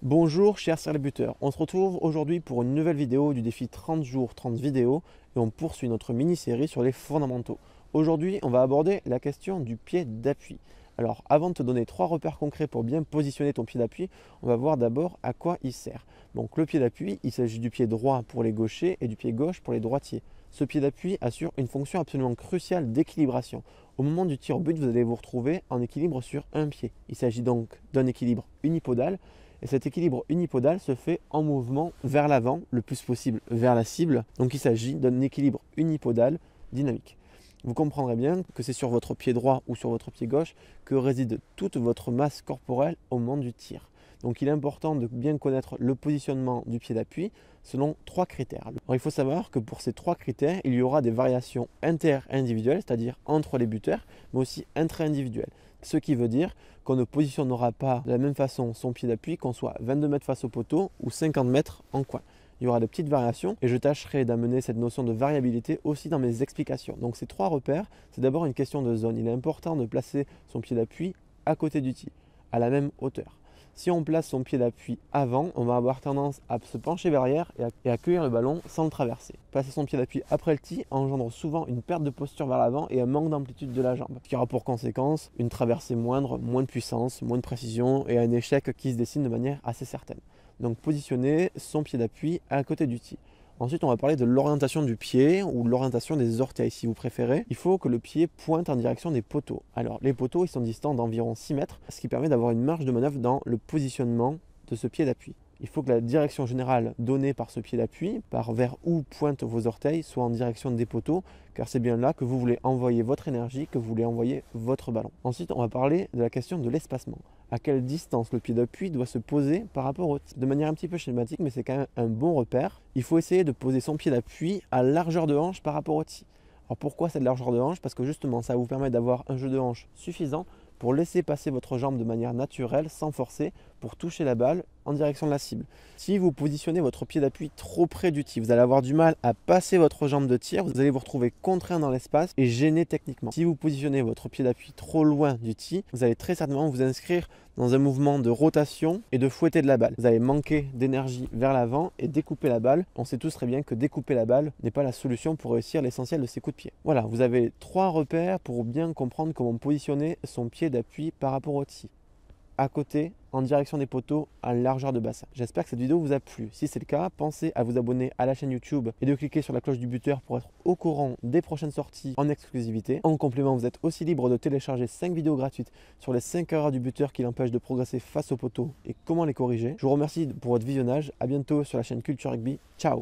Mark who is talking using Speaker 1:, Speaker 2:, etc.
Speaker 1: Bonjour chers serre-buteurs, on se retrouve aujourd'hui pour une nouvelle vidéo du défi 30 jours 30 vidéos et on poursuit notre mini-série sur les fondamentaux. Aujourd'hui on va aborder la question du pied d'appui. Alors avant de te donner 3 repères concrets pour bien positionner ton pied d'appui, on va voir d'abord à quoi il sert. Donc le pied d'appui, il s'agit du pied droit pour les gauchers et du pied gauche pour les droitiers. Ce pied d'appui assure une fonction absolument cruciale d'équilibration. Au moment du tir au but, vous allez vous retrouver en équilibre sur un pied. Il s'agit donc d'un équilibre unipodal. Et cet équilibre unipodal se fait en mouvement vers l'avant, le plus possible vers la cible. Donc il s'agit d'un équilibre unipodal dynamique. Vous comprendrez bien que c'est sur votre pied droit ou sur votre pied gauche que réside toute votre masse corporelle au moment du tir. Donc il est important de bien connaître le positionnement du pied d'appui selon 3 critères. Alors il faut savoir que pour ces 3 critères, il y aura des variations inter-individuelles, c'est-à-dire entre les buteurs, mais aussi intra-individuelles. Ce qui veut dire qu'on ne positionnera pas de la même façon son pied d'appui qu'on soit 22 mètres face au poteau ou 50 mètres en coin. Il y aura des petites variations et je tâcherai d'amener cette notion de variabilité aussi dans mes explications. Donc ces 3 repères, c'est d'abord une question de zone. Il est important de placer son pied d'appui à côté du tee, à la même hauteur. Si on place son pied d'appui avant, on va avoir tendance à se pencher vers l'arrière et à cueillir le ballon sans le traverser. Placer son pied d'appui après le tee engendre souvent une perte de posture vers l'avant et un manque d'amplitude de la jambe, ce qui aura pour conséquence une traversée moindre, moins de puissance, moins de précision et un échec qui se dessine de manière assez certaine. Donc positionner son pied d'appui à côté du tee. Ensuite, on va parler de l'orientation du pied ou l'orientation des orteils si vous préférez. Il faut que le pied pointe en direction des poteaux. Alors, les poteaux, ils sont distants d'environ 6 mètres, ce qui permet d'avoir une marge de manœuvre dans le positionnement de ce pied d'appui. Il faut que la direction générale donnée par ce pied d'appui, par vers où pointent vos orteils, soit en direction des poteaux, car c'est bien là que vous voulez envoyer votre énergie, que vous voulez envoyer votre ballon. Ensuite, on va parler de la question de l'espacement. À quelle distance le pied d'appui doit se poser par rapport au tee. De manière un petit peu schématique, mais c'est quand même un bon repère. Il faut essayer de poser son pied d'appui à largeur de hanche par rapport au tee. Alors pourquoi cette largeur de hanche? Parce que justement, ça vous permet d'avoir un jeu de hanche suffisant pour laisser passer votre jambe de manière naturelle, sans forcer, pour toucher la balle en direction de la cible. Si vous positionnez votre pied d'appui trop près du tee, vous allez avoir du mal à passer votre jambe de tir, vous allez vous retrouver contraint dans l'espace et gêné techniquement. Si vous positionnez votre pied d'appui trop loin du tee, vous allez très certainement vous inscrire dans un mouvement de rotation et de fouetter de la balle. Vous allez manquer d'énergie vers l'avant et découper la balle. On sait tous très bien que découper la balle n'est pas la solution pour réussir l'essentiel de ses coups de pied. Voilà, vous avez 3 repères pour bien comprendre comment positionner son pied d'appui par rapport au tee. À côté, en direction des poteaux, à largeur de bassin. J'espère que cette vidéo vous a plu. Si c'est le cas, pensez à vous abonner à la chaîne YouTube et de cliquer sur la cloche du buteur pour être au courant des prochaines sorties en exclusivité. En complément, vous êtes aussi libre de télécharger 5 vidéos gratuites sur les 5 erreurs du buteur qui l'empêchent de progresser face aux poteaux et comment les corriger. Je vous remercie pour votre visionnage. À bientôt sur la chaîne Culture Rugby. Ciao!